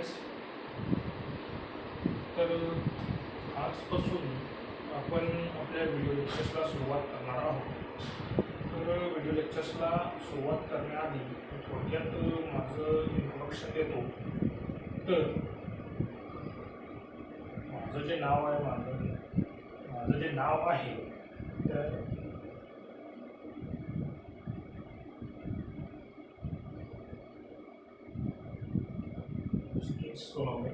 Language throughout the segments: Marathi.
फ्रेंड्स, तर आजपासून आपण आपल्या व्हिडिओ लेक्चर्सला सुरुवात करणार आहोत. तर व्हिडिओ लेक्चर्सला सुरुवात करण्याआधी थोडक्यात माझं इंट्रोडक्शन देतो. तर माझं जे नाव आहे तर सोनवणे.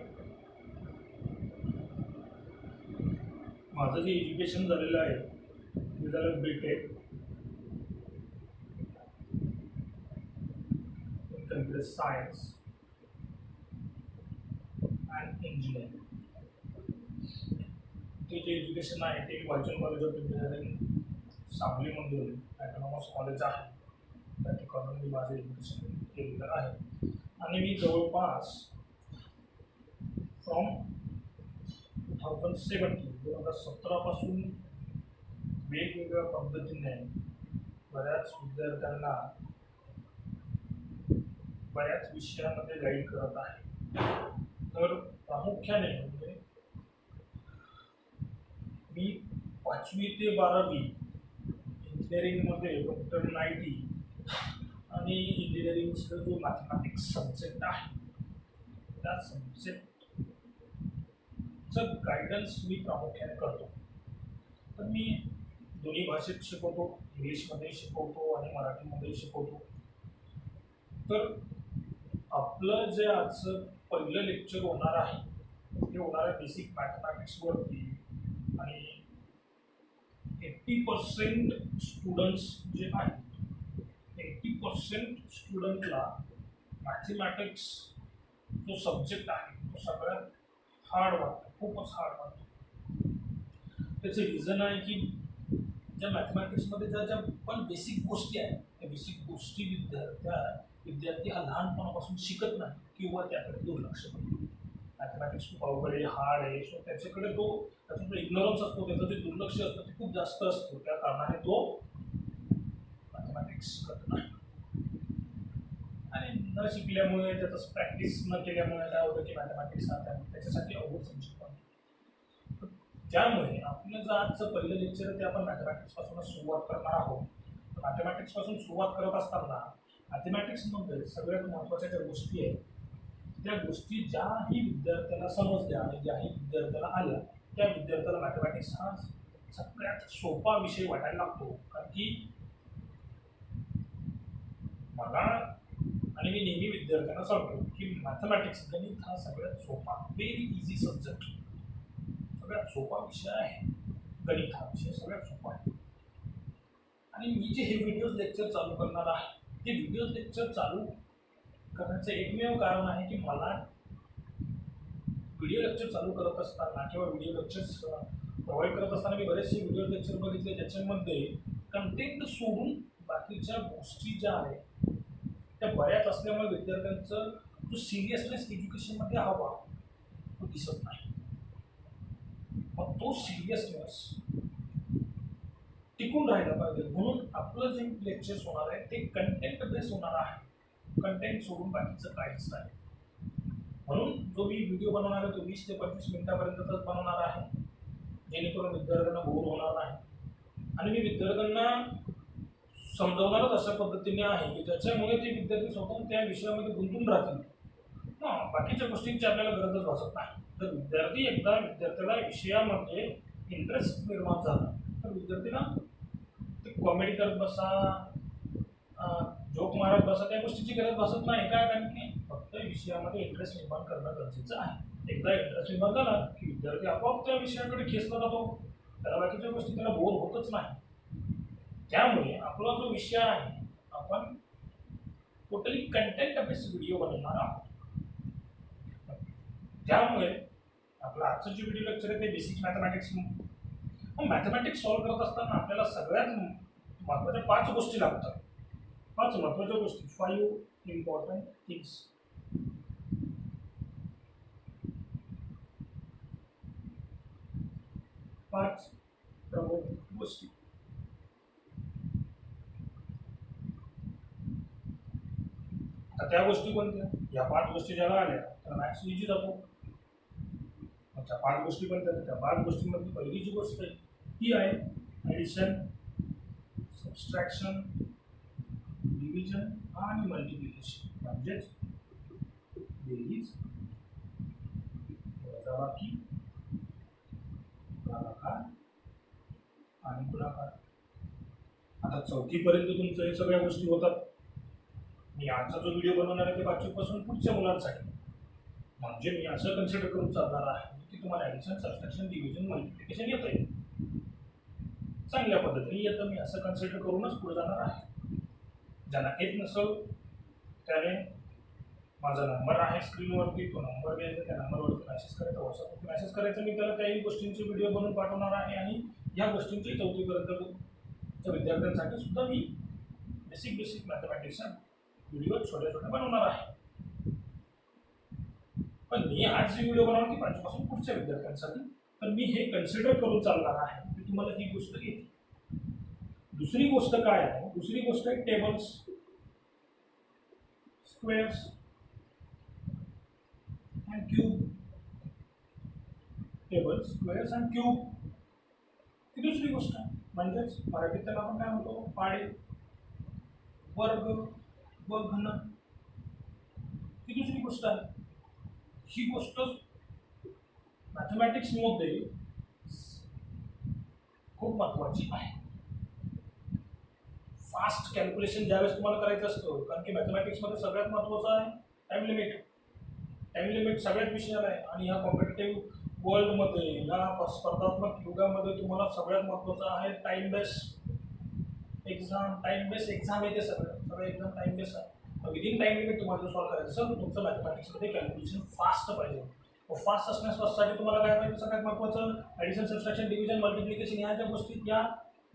माझं जे एज्युकेशन झालेलं आहे ते झालं BTech in Computer Science and Engineering. ते जे एज्युकेशन आहे ते वाचन कॉलेज ऑफ इंजिनिअरिंग सांगलीमधून ॲटोनॉमस कॉलेज आहे त्या ठिकाणून मी माझं एज्युकेशन केलेलं आहे. आणि मी जवळपास फ्रॉम 2017 पासून वेगवेगळ्या पद्धतीने बऱ्याच विद्यार्थ्यांना बऱ्याच विषयामध्ये गाईड करत आहे. तर प्रामुख्याने म्हणजे मी 5वी ते 12वी इंजिनिअरिंगमध्ये कम्प्युटर आणि IT आणि इंजिनिअरिंगचा जो मॅथमॅटिक्स सब्जेक्ट आहे त्या सब्जेक्टचं गायडन्स मी प्रामुख्याने करतो. तर मी दोन्ही भाषेत शिकवतो, इंग्लिशमध्ये शिकवतो आणि मराठीमध्ये शिकवतो. तर आपलं जे आजचं पहिलं लेक्चर होणार आहे ते होणार आहे बेसिक मॅथमॅटिक्सवरती. आणि 80% स्टुडंट्स जे आहेत 80% स्टुडंटला मॅथमॅटिक्स जो सब्जेक्ट आहे तो सगळ्यात हार्ड वाटतो, खूपच हार्ड वाटतो. त्याचं रिझन आहे की ज्या मॅथमॅटिक्समध्ये ज्या पण बेसिक गोष्टी आहेत त्या बेसिक गोष्टी विद्यार्थी हा लहानपणापासून शिकत नाही किंवा त्याकडे दुर्लक्ष करतो. मॅथमॅटिक्स खूप अवघड आहे, हार्ड आहे, सो त्याचा जो इग्नोरन्स असतो, त्याचं जे दुर्लक्ष असतं ते खूप जास्त असतं. त्या कारणाने तो मॅथमॅटिक्स शिकत नाही. आणि न शिकल्यामुळे त्याचं प्रॅक्टिस न केल्यामुळे काय होतं की मॅथमॅटिक्स त्याच्यासाठी अवघड सब्जेक्ट बनतो. त्यामुळे आपलं जर आजचं पहिलं लेक्चर आहे ते आपण मॅथमॅटिक्सपासूनच सुरुवात करणार आहोत. मॅथमॅटिक्सपासून सुरुवात करत असताना मॅथमॅटिक्समध्ये सगळ्यात महत्त्वाच्या ज्या गोष्टी आहेत त्या गोष्टी ज्याही विद्यार्थ्याला समजल्या आणि ज्याही विद्यार्थ्याला आल्या त्या विद्यार्थ्याला मॅथमॅटिक्स हा सगळ्यात सोपा विषय वाटायला लागतो. कारण की मला आणि मी नेहमी विद्यार्थ्यांना सांगतो की मॅथमॅटिक्स गणित हा सगळ्यात सोपा, व्हेरी इझी सब्जेक्ट, सगळ्यात सोपा विषय आहे. गणित हा विषय सगळ्यात सोपा आहे. आणि मी जे हे व्हिडिओज लेक्चर चालू करणार आहे ते व्हिडिओज लेक्चर चालू करण्याचं एकमेव कारण आहे की मला व्हिडिओ लेक्चर चालू करत असताना किंवा व्हिडिओ लेक्चर्स प्रोव्हाइड करत असताना मी बरेचसे व्हिडिओ लेक्चर बघितले ज्याच्यामध्ये कंटेंट सोडून बाकीच्या गोष्टी ज्या आहेत त्या बऱ्याच असल्यामुळे विद्यार्थ्यांचं जो सिरियसनेस एज्युकेशनमध्ये हवा तो दिसत नाही. मग तो सिरियसनेस टिकून राहिला पाहिजे म्हणून आपलं जे लेक्चर्स होणार आहे ते कंटेंट बेस होणार आहे. कंटेंट सोडून बाकीचं काहीच नाही. म्हणून जो मी व्हिडिओ बनवणार आहे तो 20 ते 25 मिनिटापर्यंतच बनवणार आहे जेणेकरून विद्यार्थ्यांना बोर होणार नाही. आणि मी विद्यार्थ्यांना समजवणारच अशा पद्धतीने आहे की ज्याच्यामुळे ते विद्यार्थी स्वतः त्या विषयामध्ये गुंतून राहतील. बाकीच्या गोष्टींची आपल्याला गरजच भासत नाही. तर विद्यार्थ्याला विषयामध्ये इंटरेस्ट निर्माण झाला तर विद्यार्थीला ते कॉमेडी करत बसा, जोक मारत बसा त्या गोष्टीची गरज भासत नाही. काय कारण की फक्त विषयामध्ये इंटरेस्ट निर्माण करणं गरजेचं आहे. एकदा इंटरेस्ट निर्माण झाला की विद्यार्थी आपोआप त्या विषयाकडे खेचला जातो, त्याला बाकीच्या गोष्टी त्याला बोर होतच नाही. त्यामुळे आपला जो विषय आहे आपण टोटली कंटेंट बेस्ड व्हिडिओ बनवणार आहोत. त्यामुळे आपलं आजचं जे व्हिडिओ लेक्चर आहे ते बेसिक मॅथमॅटिक्स. मॅथमॅटिक्स सॉल्व्ह करत असताना आपल्याला सगळ्यात महत्त्वाच्या 5 गोष्टी लागतात. 5 महत्त्वाच्या गोष्टी, 5 इम्पॉर्टंट थिंग्स. 5 प्रमुख गोष्टी. आता त्या गोष्टी कोणत्या? या 5 गोष्टी ज्याला आल्या तर मॅथ्स इझी जातो. अच्छा 5 गोष्टी पण त्या 5 गोष्टींमधली पहिली जी गोष्ट आहे ती आहे ॲडिशन, सबस्ट्रॅक्शन, डिव्हिजन आणि मल्टिप्लिकेशन, म्हणजेच बेरीज, वजाबाकी, भागाकार आणि गुणाकार. आता 4थी पर्यंत तुमचं हे सगळ्या गोष्टी होतात. मी आजचा जो व्हिडिओ बनवणार आहे ते 5वी पासून पुढच्या मुलांसाठी, म्हणजे मी असं कन्सिडर करून चालणार आहे की तुम्हाला ॲडिशन, सबस्ट्रॅक्शन, डिव्हिजन, मल्टिप्लिकेशन येतं आहे, चांगल्या पद्धतीने येतं. मी असं कन्सिडर करूनच पुढे जाणार आहे. ज्यांना येत नसेल त्याने माझा नंबर आहे स्क्रीनवरती, तो नंबर घ्यायचा, त्या नंबरवरती मेसेज करायचा, व्हॉट्सअपवरती मेसेज करायचा. मी त्याला काही गोष्टींचे व्हिडिओ बनवून पाठवणार आहे आणि या गोष्टींचे 4थीपर्यंतच्या विद्यार्थ्यांसाठी सुद्धा मी बेसिक मॅथमॅटिक्सचा व्हिडिओ छोटे बनवणार आहे. पण मी आज जी व्हिडिओ बनवणार ती 5वी पासून पुढच्या विद्यार्थ्यांसाठी, तर मी हे कन्सिडर करून चालणार आहे की तुम्हाला ही गोष्ट येते. दुसरी गोष्ट काय आहे? दुसरी गोष्ट आहे tables, squares and cube. Table, squares and cube ही दुसरी गोष्ट आहे. म्हणजेच मराठीत त्याला आपण काय म्हणतो? पाढे, वर्ग व घन ही दुसरी गोष्ट आहे. ही गोष्ट मॅथमॅटिक्समध्ये खूप महत्त्वाची आहे. फास्ट कॅल्क्युलेशन ज्यावेळेस तुम्हाला करायचं असतं, कारण की मॅथमॅटिक्समध्ये सगळ्यात महत्त्वाचं आहे टाईम लिमिट. टाईम लिमिट सगळ्याच विषयाला आहे आणि ह्या कॉम्पिटेटिव्ह वर्ल्डमध्ये, या स्पर्धात्मक युगामध्ये तुम्हाला सगळ्यात महत्त्वाचं आहे time based exam. Time based exam येते, सगळं एक्झाम टाईम बेस्ड आहे. विदिन टाईम लिमिट तुम्हाला सॉल्व्ह करायचं असेल तर तुमचं मॅथमॅटिक्समध्ये कॅल्क्युलेशन फास्ट पाहिजे. फास्ट असण्यासाठी तुम्हाला काय पाहिजे? सगळ्यात महत्त्वाचं ॲडिशन, सबस्ट्रॅक्शन, डिव्हिजन, मल्टिप्लिकेशन ह्या ज्या गोष्टी, या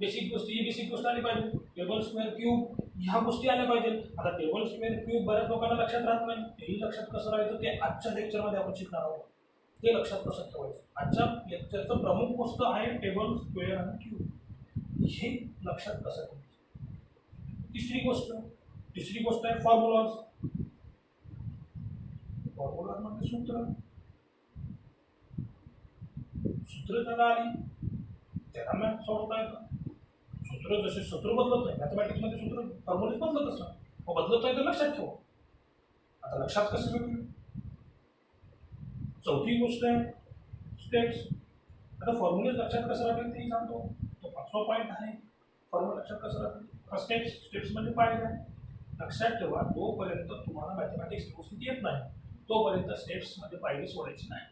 बेसिक गोष्टी आल्या पाहिजे. टेबल, स्क्वेअर, क्यूब ह्या गोष्टी आल्या पाहिजेत. आता टेबल, स्क्वेअर, क्यूब बऱ्याच लोकांना लक्षात राहत नाही. तेही लक्षात कसं राहायचं ते आजच्या लेक्चरमध्ये आपण शिकणार आहोत. ते लक्षात कसं ठेवायचं? आजच्या लेक्चरचं प्रमुख गोष्ट आहे टेबल, स्क्वेअर आणि क्यूब. हे लक्षात कसं ठेवायचं? तिसरी गोष्ट आहे फॉर्म्युलाज. फॉर्म्युलाज म्हणजे सूत्र ज्याला आली त्याला मॅथ सोडवता येतं. सूत्र बदलत नाही मॅथमॅटिक्समध्ये, सूत्र फॉर्म्युलेज बदलत असतात. मग बदलत नाही तर लक्षात ठेवा. आता लक्षात कसं भेटलं? 4थी गोष्ट आहे स्टेप्स. आता फॉर्म्युलेज लक्षात कसं राहतील तेही सांगतो. तो 5वा पॉईंट आहे फॉर्म्युला लक्षात कसं राहतील. स्टेप्स म्हणजे पायऱ्या. लक्षात ठेवा, जोपर्यंत तुम्हाला मॅथमॅटिक्स व्यवस्थित येत नाही तोपर्यंत स्टेप्समध्ये पायरी सोडायची नाही.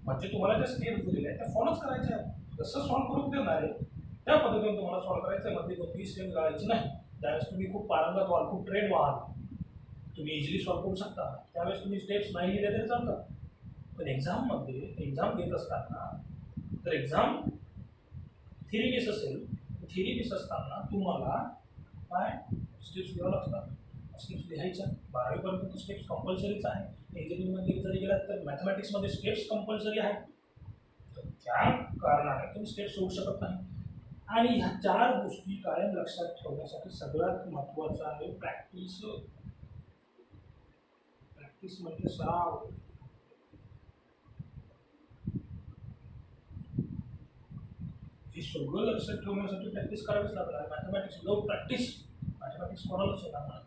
म्हणजे तुम्हाला ज्या स्टेप्स दिलेल्या आहेत त्या फॉलोच करायच्या आहेत. जसं सॉल्व्ह करून देणार आहे त्या पद्धतीने तुम्हाला सॉल्व्ह करायचं आहे. मध्ये कोणतीही स्टेप घालायची नाही. त्यावेळेस तुम्ही खूप पारंगत व्हाल, खूप ट्रेंड व्हाल, तुम्ही इझिली सॉल्व्ह करू शकता. त्यावेळेस तुम्ही स्टेप्स नाही लिहिले तरी चालतात. पण एक्झाममध्ये एक्झाम देत असताना तर एक्झाम थेरी बेस असेल, थेरी बेस असताना तुम्हाला काय स्टेप्स लिहावं लागतात. स्टेप्स लिहायच्या. 12वीपर्यंत स्टेप्स कंपल्सरीच आहे. इंजिनिअरिंगमध्ये जरी गेलात तर मॅथमॅटिक्समध्ये स्टेप्स कंपल्सरी आहेत. तर त्या कारणाने तुम्ही स्टेप्स सोडू शकत नाही. आणि ह्या 4 गोष्टी कायम लक्षात ठेवण्यासाठी सगळ्यात महत्त्वाचं आहे प्रॅक्टिस. प्रॅक्टिस म्हणजे सराव. हे सगळं लक्षात ठेवण्यासाठी प्रॅक्टिस करावीच लागणार. मॅथमॅटिक्स विदाऊट प्रॅक्टिस मॅथमॅटिक्स कोणालाच येणार नाही.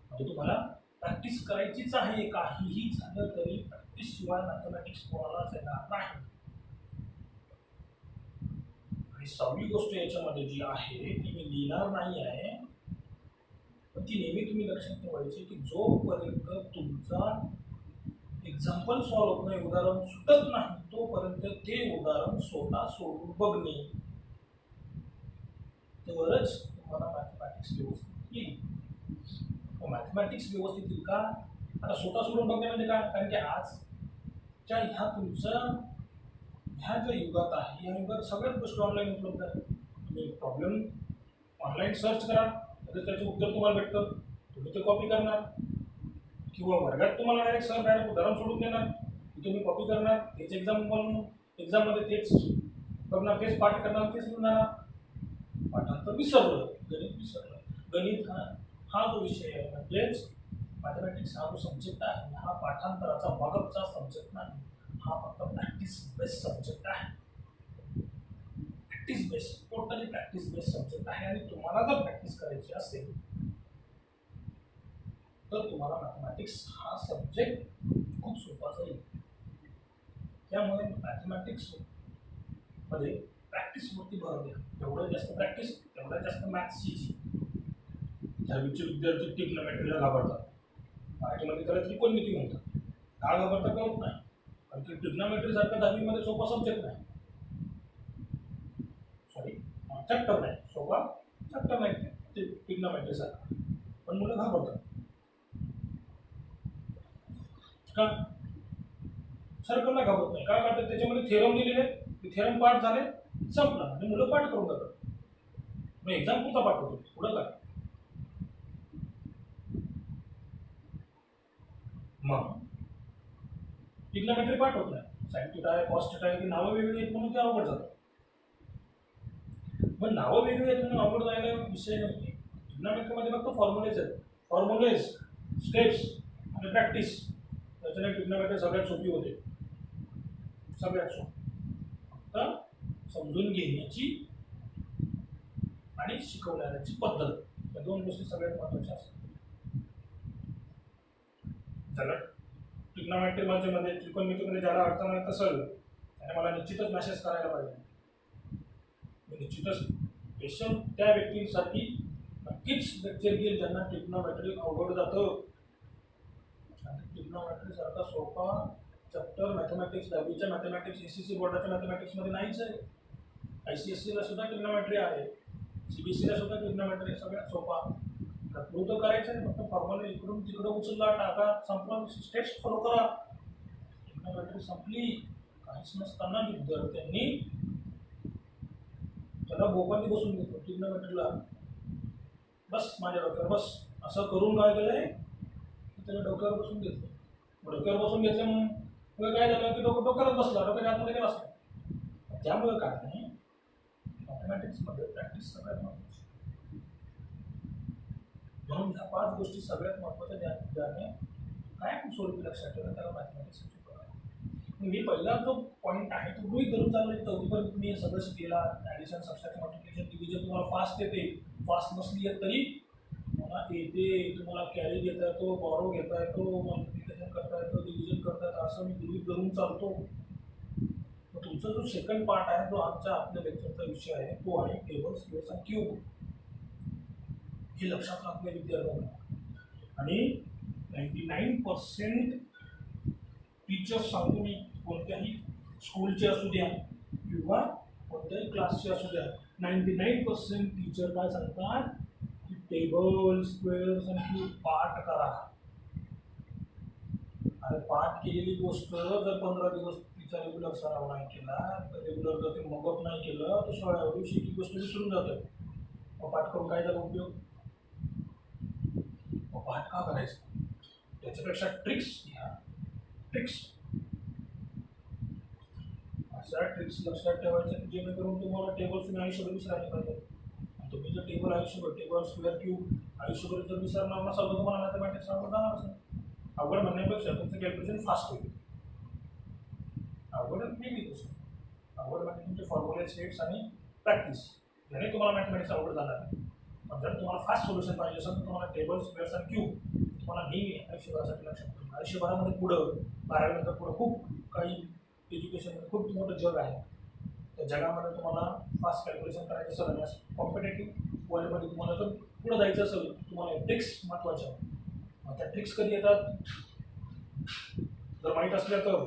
म्हणजे तुम्हाला प्रॅक्टिस करायचीच आहे. काहीही झालं तरी प्रॅक्टिस शिवाय मॅथमॅटिक्स कोणालाच येणार नाही. आणि 6वी गोष्ट याच्यामध्ये जी आहे ती मी लिहिणार नाही आहे, पण ती नेहमी तुम्ही लक्षात ठेवायची की जोपर्यंत तुमचा एक्झाम्पल सॉल्व्ह होत नाही, उदाहरण सुटत नाही, तोपर्यंत ते उदाहरण स्वतः सोडून बघणे, तरच तुम्हाला मॅथमॅटिक्स व्यवस्थित येईल. मॅथमॅटिक्स व्यवस्थित येईल का? आता स्वतः सोडून बघणे म्हणजे काय? कारण की आजच्या ह्या ज्या युगात आहे, या युगात सगळ्याच गोष्टी ऑनलाईन उपलब्ध आहेत. तुम्ही प्रॉब्लेम ऑनलाईन सर्च करा, तर त्याचं उत्तर तुम्हाला भेटतं. तुम्ही ते कॉपी करणार किंवा वर्गात तुम्हाला डायरेक्ट उदाहरण सोडून देणार, तुम्ही कॉपी करणार, तेच एक्झाममध्ये तेच बघणार, तेच पाठ करणार, तेच लिहिणार. पाठांतर विसरलं, गणित विसरलं. गणित हा जो विषय आहे म्हणजेच मॅथमॅटिक्स हा जो सब्जेक्ट आहे हा पाठांतराचा मागचा सब्जेक्ट नाही, हा फक्त प्रॅक्टिस बेस्ड सब्जेक्ट आहे. Practice based, totally practice based subject आहे. आणि तुम्हाला जर प्रॅक्टिस करायची असेल तर तुम्हाला मॅथमॅटिक्स हा सब्जेक्ट खूप सोपा जाईल. त्यामुळे मॅथमॅटिक्स मध्ये प्रॅक्टिसवरती भर द्या. जेवढं जास्त प्रॅक्टिस तेवढा जास्त मॅथ्स इझी. दहावीचे विद्यार्थी ट्रिग्नोमेट्रीला घाबरतात. मराठीमध्ये त्याला त्रिकोणमिती म्हणतात. का घाबरतात कळत नाही, कारण की ट्रिग्नोमेट्री सारखा 10वीमध्ये सोपा सब्जेक्ट नाही. सॉरी, चॅप्टर नाही, सोपा चॅप्टर नाही ट्रिग्नोमेट्री सारखा, पण मुलं घाबरतात. का? सर्कलला घाबरत नाही. का करतात? त्याच्यामध्ये थेरम दिलेले, ते थेरम पाठ झाले, संपला आणि मुलं पाठ करून जातात. मग एक्झाम पुरता पाठ होतो, पुढं काय? मग ट्रिग्नोमेट्री पाठ होत नाही. साइन थिटा आहे, कॉस थिटा आहे, ती नावं वेगळी आहेत म्हणून ते अवघड जातं. मग नावं वेगळी आहेत म्हणून अवघड जायला विषय नाही. ट्रिग्नोमेट्रीमध्ये फक्त फॉर्म्युलेज आहेत, फॉर्म्युलेज, स्टेप्स आणि प्रॅक्टिस. त्याच्याने ट्रिग्नोमेट्री सगळ्यात सोपी होते, सगळ्यात सोपी. फक्त समजून घेण्याची आणि शिकवण्याची पद्धत, या दोन गोष्टी सगळ्यात महत्त्वाच्या असतात. ज्याला ट्रिग्नोमेट्रीमध्ये त्रिकोणमितीमध्ये ज्याला अडचण येत असेल त्याने मला निश्चितच मॅसेज करायला पाहिजे. मी निश्चितच स्पेशल त्या व्यक्तींसाठी नक्कीच लेक्चर घेईल ज्यांना ट्रिग्नोमेट्री अवघड जातं. आणि ट्रिग्नोमेट्री सारखा सोपा चॅप्टर मॅथमॅटिक्स 10वीच्या मॅथमॅटिक्स SSC बोर्डाच्या मॅथमॅटिक्समध्ये नाहीच आहे. ICSEला सुद्धा ट्रिग्नोमेट्री आहे, CBSEला सुद्धा ट्रिग्नोमेट्री सगळ्यात सोपा. पूर्ण करायचं आहे, फक्त फॉर्म्युला इकडून तिकडं उचलला, टाका, संपला, स्टेप्स फॉलो करा, ट्रिग्नोमेट्री संपली. काहीच नसताना विद्यार्थ्यांनी त्याला भोपाली बसून घेतो ट्रिग्नोमेट्रीला. बस माझ्या डोक्यावर बस, असं करून काय केलंय की त्याला डोक्यावर बसून घेतलं. डोक्यावर बसून घेतल्यामुळे काय झालं की डोक्यावर बसला, डोक्याच्या आतमध्ये काय बसला. त्यामुळे काय नाही, मॅथमॅटिक्समध्ये प्रॅक्टिस सगळ्यात महत्त्वाची. म्हणून ह्या 5 गोष्टी सगळ्यात महत्त्वाच्या. ज्याने काय स्वरूपी लक्षात ठेवलं त्याला मॅथमॅटिक्स शिकवलं. मी पहिला जो पॉईंट आहे तो गृहीत धरून चालला की 4थीपर्यंत तुम्ही हे सगळं शिकलेला. ॲडिशन, सबट्रॅक्शन, मल्टिप्लिकेशन, डिव्हिजन तुम्हाला फास्ट येते. फास्ट नसली येत तरी मला येते. तुम्हाला कॅरी घेता येतो, बॉरो घेता येतो, मल्टिप्लिकेशन करता येतं, डिव्हिजन करता येतं, असं मी गृहीत धरून चालतो. मग तुमचा जो सेकंड पार्ट आहे, जो आजच्या आपल्या लेक्चरचा विषय आहे, तो आहे टेबल, स्क्वेअर्स आणि क्यूब. हे लक्षात राखले विद्यार्थ्यांना. आणि 99% टीचर्स सांगतो मी, कोणत्याही स्कूलचे असू द्या किंवा कोणत्याही क्लासचे असू द्या, 99% टीचर काय सांगतात की टेबल, स्क्वेअर्स आणि क्यूब पाठ करा. आणि पाठ केलेली गोष्ट जर 15 दिवस तिचा रेग्युलर सराव नाही केला, तर रेग्युलर जर ते मगअप नाही केलं तर 16व्या दिवशी ती गोष्ट विसरून जाते. मग पाठ करून काय झालं उपयोग? मग पाठ का करायचं? त्याच्यापेक्षा ट्रिक्स घ्या. ट्रिक्स, अशा ट्रिक्स लक्षात ठेवायच्या की जेणेकरून तुम्हाला टेबल तुम्ही आयुष्यभर विसरायला पाहिजे. तुम्ही जर टेबल आयुष्यभर, टेबल, स्क्वेअर, क्यूब आयुष्यभर जर विसरणार नसाल तर तुम्हाला मॅथमॅटिक्स अवघड जाणारच नाही. अवघड म्हणण्यापेक्षा तुमचं कॅल्क्युलेशन फास्ट होईल. अवघड वेगळी गोष्ट. अवघड म्हणजे तुमचे फॉर्म्युले, स्टेप्स आणि प्रॅक्टिस, याने तुम्हाला मॅथमॅटिक्स अवघड जाणार नाही. पण जर तुम्हाला फास्ट सोल्युशन पाहिजे असेल तर तुम्हाला टेबल, स्क्वेअर्स आणि क्यूब तुम्हाला नेहमी आयुष्यभरासाठी लक्षात ठेवून. आयुष्यभरामध्ये पुढं 12वीनंतर पुढं खूप काही एज्युकेशनमध्ये खूप मोठं जग आहे. त्या जगामध्ये तुम्हाला फास्ट कॅल्क्युलेशन करायचं असेल आणि कॉम्पिटेटिव्ह वर्ल्डमध्ये तुम्हाला जर पुढं जायचं असेल, तुम्हाला ट्रिक्स महत्त्वाच्या. मग त्या ट्रिक्स कधी येतात? जर माहीत असल्या तर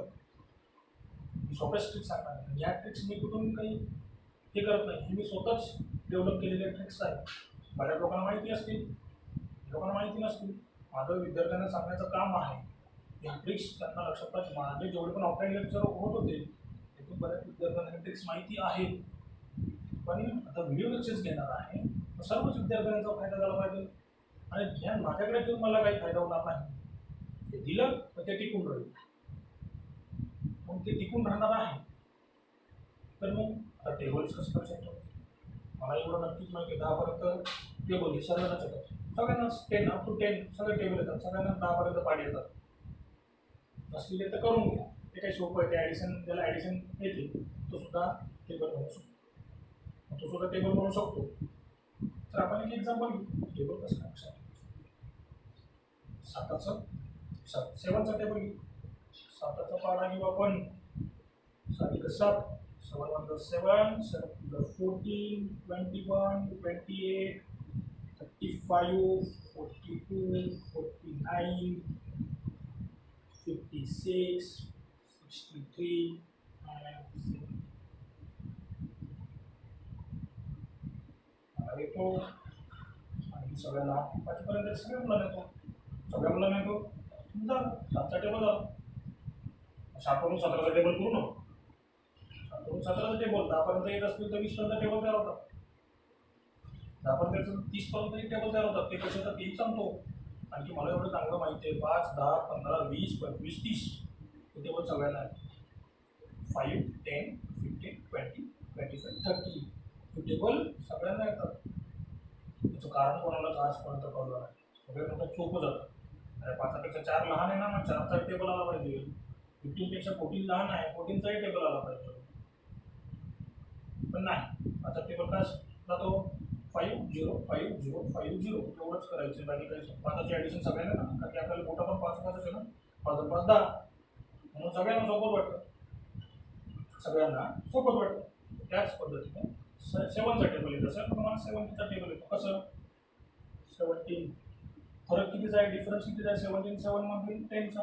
मी सोप्याच ट्रिक्स सांगणार नाही. या ट्रिक्स मी कुठून काही हे करत नाही, हे मी स्वतःच डेव्हलप केलेल्या ट्रिक्स आहेत. बऱ्याच लोकांना माहिती असतील, लोकांना माहिती नसतील. माझं विद्यार्थ्यांना सांगण्याचं काम आहे. ह्या ट्रिक्स त्यांना लक्षात पाहिजे. माझे जेवढे पण ऑफलाईन लेक्चर होत होते त्यातून बऱ्याच विद्यार्थ्यांना ट्रिक्स माहिती आहेत. पण आता व्हिडिओ लेक्चर्स घेणार आहे, तर सर्वच विद्यार्थ्यांचा फायदा झाला पाहिजे. आणि ज्ञान माझ्याकडे ठेवून मला काही फायदा होणार नाही. ते दिलं तर ते टिकून राहील. मग ते टिकून राहणार आहे तर मग आता टेबल्स कसं लक्षात ठेवायचं? मला एवढं नक्कीच माहिती आहे, 10पर्यंत टेबल हे सर्वांनाच येतात. सगळ्यांना 10 अप टू 10 सगळे टेबल येतात, सगळ्यांना 10 पर्यंत पाडी येतात. असलेले तर करून घ्या, ते काही सोपं आहे. ते ॲडिशन, ज्याला ॲडिशन येते तो सुद्धा टेबल बनवू शकतो, तो सुद्धा टेबल बनवू शकतो. तर आपण एक एक्झाम्पल घेऊ, टेबल कसं लक्षात ठेवायचं. 7चं 7चा टेबल घेऊ. 7चा पाडा घेऊ आपण. 7 1 7, 7 1 7, 7 2 14, 21, 28, 35, 42, 49, 56, 63 and 70. येतो आणि सगळ्यांना 5पर्यंत सगळ्या मुलांना येतो, सगळ्या मुलांना येतो. झालं 7चा टेबल झाला. 7 वरून 17चा टेबल करू ना. 7 वरून 17चा टेबल 10पर्यंत येत असतील तर 20पर्यंत टेबल तयार होतात. 10पर्यंत 30पर्यंत टेबल तयार होतात. ते कसे तर तेही सांगतो. आणखी मला एवढं चांगलं माहिती आहे, 5 10 15 20 25 30 हे टेबल सगळ्यांना आहे. 5 10 15 20 25 30 हे टेबल सगळ्यांना येतात. त्याचं कारण कोणालाच आजपर्यंत कळलं नाही. सगळ्यांना सोपं जातं. अरे 5पेक्षा 4 लहान आहे ना, मग 4चा टेबल आला पाहिजे. 15पेक्षा 14 लहान आहे, 14चाही टेबल आला पाहिजे. पण नाही, 5चा टेबल काय जातो 5 0 5 0 5 0 एवढंच करायचं. बाकी काही 5ची ॲडिशन सगळ्यांना ना, कारण की आपल्याला मोठा पण 5 आहे ना, 5 5 10 म्हणून सगळ्यांना सोपं वाटतं. सगळ्यांना सोपंच वाटतं. त्याच पद्धतीने 7चा टेबल येतं. सर तुम्हाला 7चा टेबल येतो कसं. 17 फरक कितीचा आहे, डिफरन्स कितीचा आहे 17 7 मधील 10चा.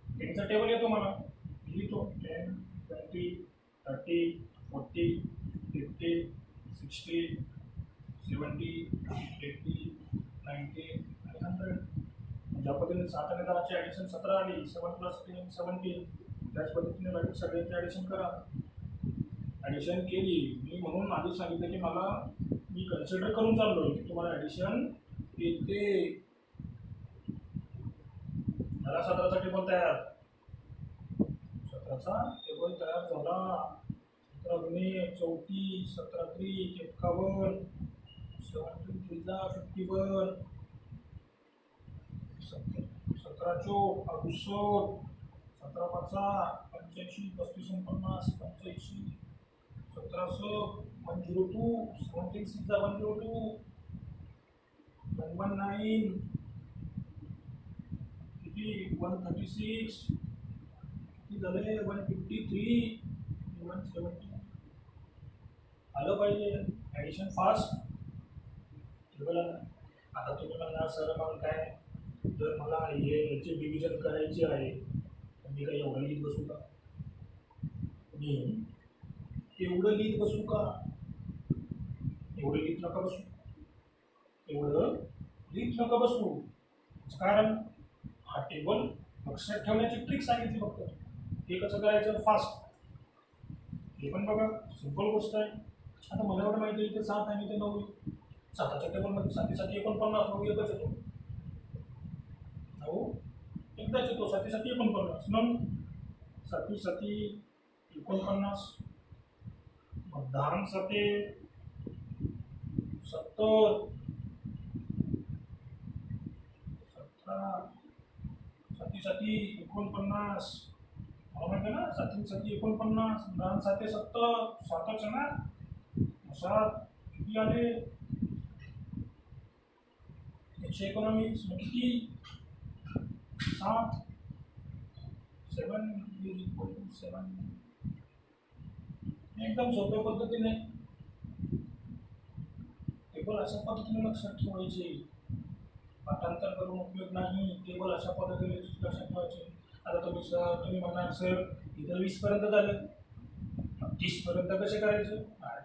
10चा टेबल येतो मला, लिहितो 10 20 30 40 50 60 70 80 90 आणि 100. ज्या पद्धतीने 7 आणि 10ची ॲडिशन 17 आली, 7 + 10 17. त्याच पद्धतीने बाकी सगळ्यांची ॲडिशन करा. ॲडिशन केली मी, म्हणून आधी सांगितलं की मला मी कन्सिडर करून चाललो आहे की तुम्हाला ॲडिशन येते. झाला 17चा टेबल तयार. 17चा टेबल तयार झाला. 17 गुणे 34, 17 त्रिक 51, 17 त्रिजा 51, 17 चोक 68, 17 पाचा 85 35 49 85, 17 102, 17 6 102, 119 136 किती झाले 153 170. आलं पाहिजे ॲडिशन फास्ट टेबल आलं. आता तुम्ही म्हणणार सर मग काय, जर मला याची डिव्हिजन करायची आहे तर मी काही एवढं लिहित बसू का, मी एवढं लिहित बसू का, एवढं लिहित नका बसू, एवढं लिहित नका बसू. कारण हा टेबल लक्षात ठेवण्याची ट्रिक सांगितली फक्त. हे कसं करायचं फास्ट, हे पण बघा सिंपल गोष्ट आहे. आता मला एवढं माहिती आहे इथे 7 आणि इथे 9. 7च्या टेबलमध्ये 7 7 49 9 एकच येतो. 9 एकदाच येतो. 7 7 49 मग 7 7 49 मग 10 7 70 17 7 7 49. मला माहिती ना 7 7 49 10 7 70 7च ना 7 किती आले 119 मग किती 7 7 = 7. एकदम सोप्या पद्धतीने टेबल अशा पद्धतीने लक्षात ठेवायचे. पाठांतर करून उपयोग नाही, टेबल अशा पद्धतीने लक्षात ठेवायचे. आता तुम्ही म्हणणार सर इथं 20पर्यंत झाले, 30पर्यंत कसे करायचे,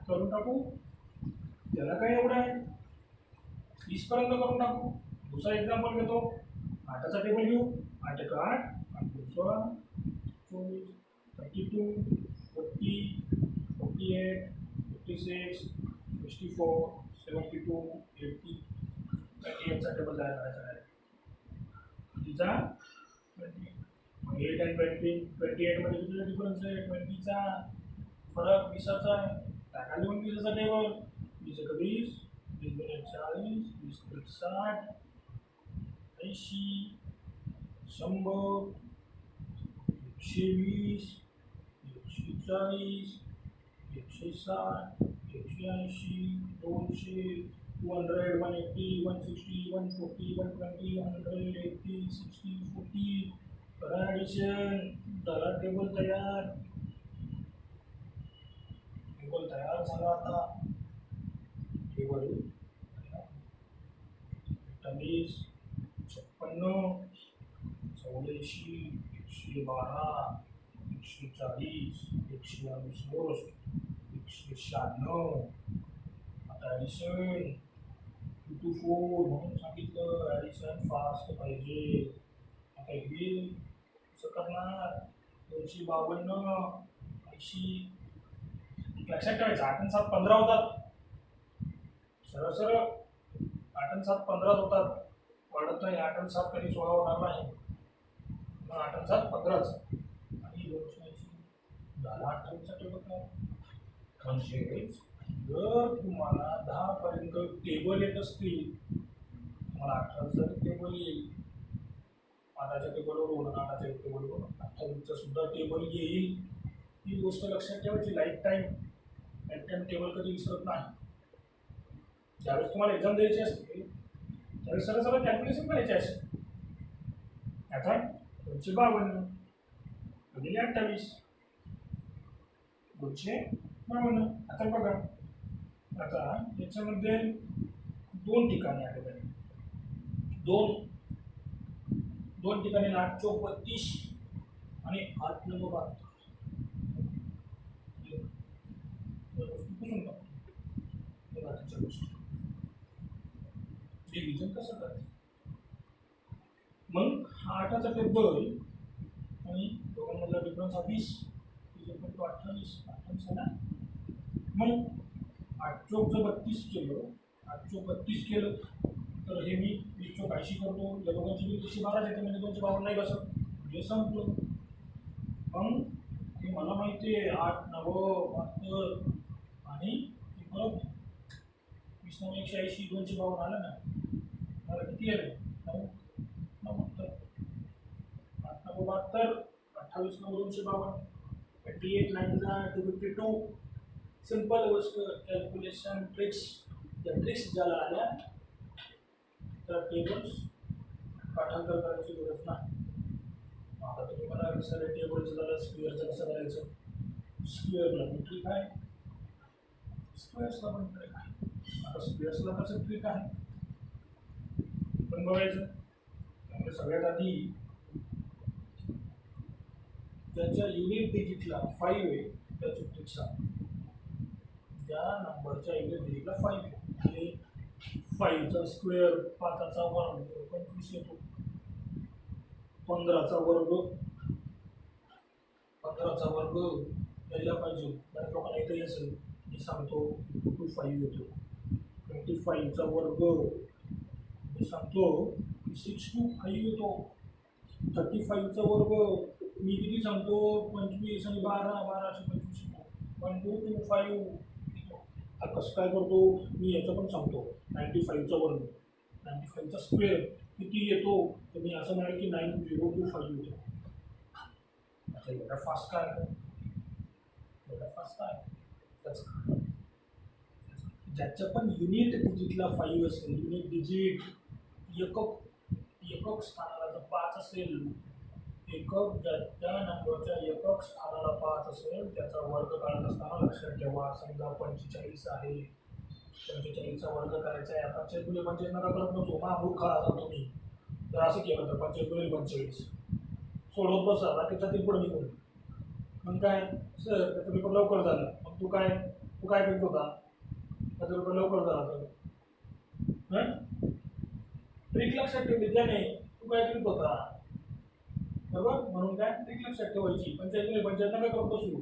करून टाकू, त्याला काय एवढं आहे, 30पर्यंत करून टाकू. दुसरा एक्झाम्पल घेतो. 8चा टेबल घेऊ. 8 1 8 8 2 16 24 32 40 48 56 64 72 80. 38चा टेबल तयार करायचा आहे. तिचा 8 आणि 20 28मध्ये किती डिफरन्स आहे, 20चा फरक 20चा आहे. टाका लिहून 20चा टेबल. 20 1 20, 20 2 40, 20 3 60, 80, 100, 120, 140, 160, 180, 200, 200, 180, 160, 140, 120, 100, 80, 60, 40. करा ॲडिशन. झाला टेबल तयार. टेबल तयार झाला आता. टेबल 28, 56, 84, 112, 140, 168, 196. आता ॲडिशन 2 to 4 म्हणून सांगितलं. ॲडिशन फास्ट पाहिजे. आता हे कसं करणार? 252, 80. लक्षात ठेवायचं 8 आणि 7 15 होतात. सरळ सरळ 8 आणि 7 15 होतात. वाढत नाही. 8 आणि 7 कधी 16 होणार नाही. मग 8 आणि 7 15च. आणि 280 झाला 28चा टेबल काय? म्हणजेच जर तुम्हाला 10 पर्यंत टेबल येत असतील, तुम्हाला 18चं टेबल येईल. 8च्या टेबलवरून 8च्या टेबलवरून 28चं सुद्धा टेबल येईल. ही गोष्ट लक्षात ठेवायची. लाईफ टाईम टेबल कधी विसरत नाही. ज्यावेळेस तुम्हाला एक्झाम द्यायची असते त्यावेळेस सरळ सरळ कॅल्क्युलेशन करायचे असेल. आता 252 गुणिले 28, 252. आता बघा, आता याच्यामध्ये 2 ठिकाणी आलेले आहेत. दोन ठिकाणी 8 चौक 32 आणि 8 नऊ 72. पुसून टाकतो. बाकीच्या गोष्टी डिव्हिजन कसं करायचं? मग 8चा टेबल आणि दोघांमधला डिफरन्स 20, 28 आहे ना. मग 8 चौक जर 32 केलं, 8 चौक 32 केलं तर हे मी 20 चौक 80 करतो. या दोघांची बिल 112 येते, म्हणजे 252 नाही बसत. हे संपलं. मग हे मला माहिती आहे 8 9 72 आणि परत 20 9 180, 252 आलं ना. मला किती आले? 9 72, 8 9 72, 28 9 252, 28 9 252. सिंपल गोष्ट. Calculation tricks. त्या ट्रिक्स ज्याला आल्या त्या टेबल्स पाठांतर करायची गरज नाही. आता तुम्ही मला सगळ्या टेबलचं झालं. स्क्वेअरचं कसं करायचं? स्क्वेअरला पण ट्रिक आहे, स्क्वेअर्सला पण ट्रिक आहे. आता स्क्वेअर्सला कसं ट्रिक आहे पण बघायचं. त्यामुळे सगळ्यात आधी ज्याच्या युनिट डिजिटला 5 आहे त्याची ट्रिक सांग. ज्या नंबरच्या युनिट डिजिटला 5 आहे, म्हणजे 5चा स्क्वेअर 5चा वर्ग 25 येतो. 15चा वर्ग यायला पाहिजे. बऱ्याच लोकांना इथे असेल. मी सांगतो 25 येतो. 25चा वर्ग मी सांगतो 625 येतो. 35चा वर्ग मी किती सांगतो? 25 आणि 12 1225 येतो. 1225 येतो. आता कसं काय करतो मी? याचं पण सांगतो. 95चा वर्ग, 95चा स्क्वेअर किती येतो? तर मी असं म्हणाल की 9025 येतो. आता एवढा फास्ट काय? त्याचं ज्याच्या पण युनिट डिजिटला 5 असेल, युनिट डिजिट एकक स्थानाला जर 5 असेल, ज्या नंबरच्या एकक स्थानाला 5 असेल त्याचा वर्ग काढत असताना लक्षात ठेवा. समजा 45 आहे, 45चा वर्ग करायचा आहे. 45 गुणिले 45 नका करत नसो. मूर्ख आहात तुम्ही जर असं केलं तर. 45 गुणिले 45 सोडवत बसा. बाकीच्या पुढे निघून. मग काय सर त्याचा पेपर लवकर झाला. मग तू काय करत होता? त्याचा पेपर लवकर झाला तर ट्रिक लक्षात ठेवली त्याने. तू काय करत होता? बरोबर. म्हणून काय ट्रिक लक्षात ठेवायची. 45 पंचायत नका करत बसू.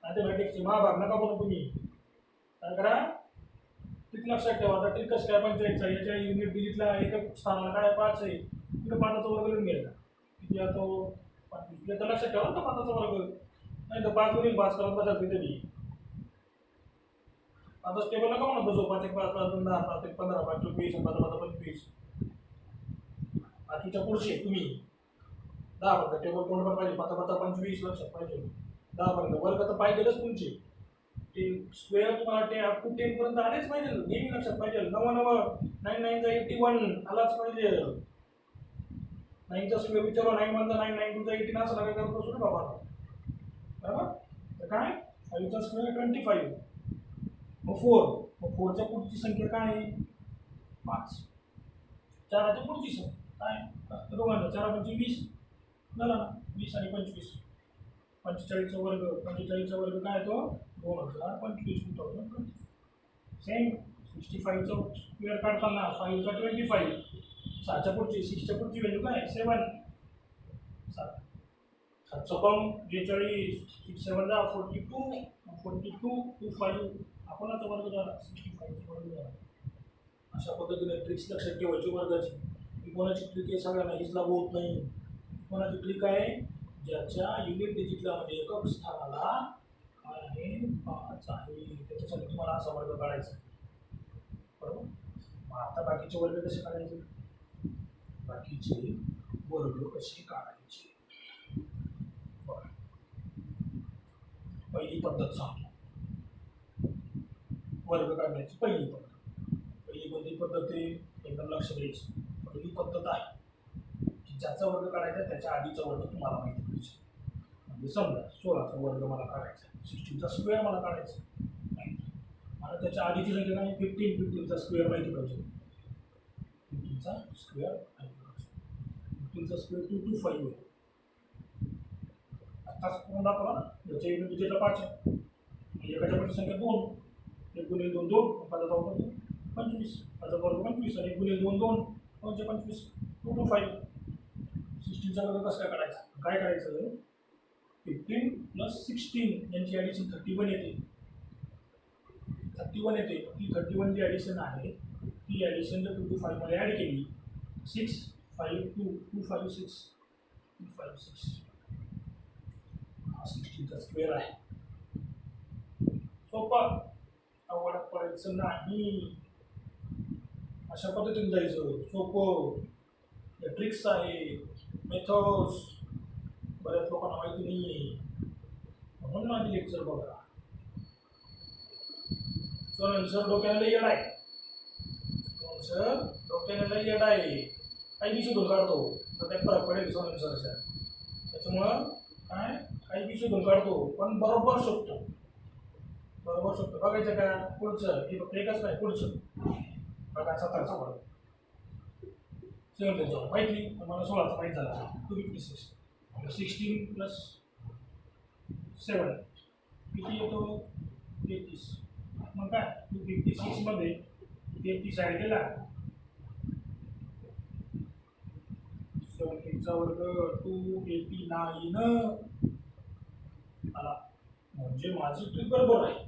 मॅथमॅटिक्सची महाभाग नका बनू तुम्ही. काय करा? ट्रिक लक्षात ठेवा. आता ट्रिक कसं काय? 45चा याच्या युनिट डिजिटला एकक स्थानाला काय 5 आहे. तिथे 5चा वर्ग लिहून घ्यायचा. किती येतो? 25. तर लक्षात ठेवा ना 5चा वर्ग. नाही तर 5 गुणिले 5 करत बसा तिथे बी. 5चा टेबल नका म्हणत बसू. 5 1 5 5 2 10 5 1 15 5 24 5 5 25. 5वीच्या पुढचे तुम्ही 10 पर्यंत टेबल तोंड पण पाहिजे, 5 5 25 लक्षात पाहिजे. 10 पर्यंत वर्ग तर पाहिजेलच तुमचे. ते स्क्वेअर तुम्हाला ते अप टू 10 पर्यंत आलेच पाहिजे, नेहमी लक्षात पाहिजे. 9 9 9 9 चा 81 आलाच पाहिजे. 9 चा स्क्वेअर विचारा, 9 1 चा 9 9 2 चा 18 असं नका करत बसू बाबा. बरोबर. तर काय 5 चा स्क्वेअर 25. मग 4, मग 4 च्या पुढची संख्या काय आहे? 5. 4 च्या पुढची संख्या काय? दोघांना 4 5 20 झाला ना. 20 आणि 25 45 चा वर्ग, 45 चा वर्ग काय तो 2025 2025. सेम 65 चा स्क्वेअर काढताना 5 चा 25, 6 च्या पुढची 6 च्या पुढची व्हॅल्यू काय 7. 7 चा कॉम 42, 6 7 जा 42, 42 25 आपणच वर्ग झाला 65 चा वर्ग झाला. अशा पद्धतीने ट्रिक्स लक्षात ठेवायची वर्गाची. ही कोणाची ट्रिक आहे सांगा, हीच लागू होत नाही. कोणाची ट्रिक आहे? ज्याच्या युनिट डिजिटला म्हणजे एकक स्थानाला काय आहे 5 आहे, त्याच्यासाठी तुम्हाला असा वर्ग काढायचा. बरोबर. मग आता बाकीचे वर्ग कसे काढायचे? बाकीचे वर्ग कसे काढायचे बघा. पहिली पद्धत सांगतो वर्ग काढण्याची. पहिली कोणती पद्धत आहे? एकदम लक्ष द्यायची. पहिली पद्धत आहे की ज्याचा वर्ग काढायचा त्याच्या आधीचा वर्ग तुम्हाला माहिती पाहिजे. म्हणजे समजा 16 चा वर्ग मला काढायचा, 16 चा स्क्वेअर मला काढायचा, मला त्याच्या आधीची संख्या काय 15, 15 चा स्क्वेअर माहिती पाहिजे. 15 चा स्क्वेअर माहिती पाहिजे. 15 चा स्क्वेअर 225 आहे. आताच कोण दाखवा याच्या युनिट डिजिटला 5 आहे. एकाच्या पुढची संख्या 2, 1 गुणिले 2 2, 5 चा वर्ग 25, 5 वर्ग 25 आणि 1 गुणिले 2 2, 2 चे 25 225. 16 चा वर्ग कसा काढायचा? काय करायचं? 15 प्लस 16 यांची ॲडिशन 31 येते. 31 येते. ती 31 जी ॲडिशन आहे ती ॲडिशन जर 225 मध्ये ॲड केली 6 5 2 256 256 हा 16 चा स्क्वेअर आहे. सोपं, अवघड पडायचं नाही. अशा पद्धतीने जायचं. सोपं. या ट्रिक्स आहे, मेथड्स बऱ्याच लोकांना माहिती नाही आहे, म्हणून माझी लेक्चर बघा. सर डोक्याला लई येड आहे. सर डोक्याला लई येड आहे. काही बी शोधून काढतो तर त्यात फरक पडेल सोनल सरच्या. त्याच्यामुळं काय काही बी शोधून काढतो पण बरोबर शोधतो. बघायचं का पुढचं? हे फक्त एकच नाही, पुढचं बघा. 17चा वर्ग 7 चा माहिती नाही, मला 16चा माहीत झाला. 256 16 प्लस 7 किती येतो 33. मग काय 256 मध्ये 33 ॲड केला 17 चा वर्ग 289 आला. म्हणजे माझी ट्रिक बरोबर आहे.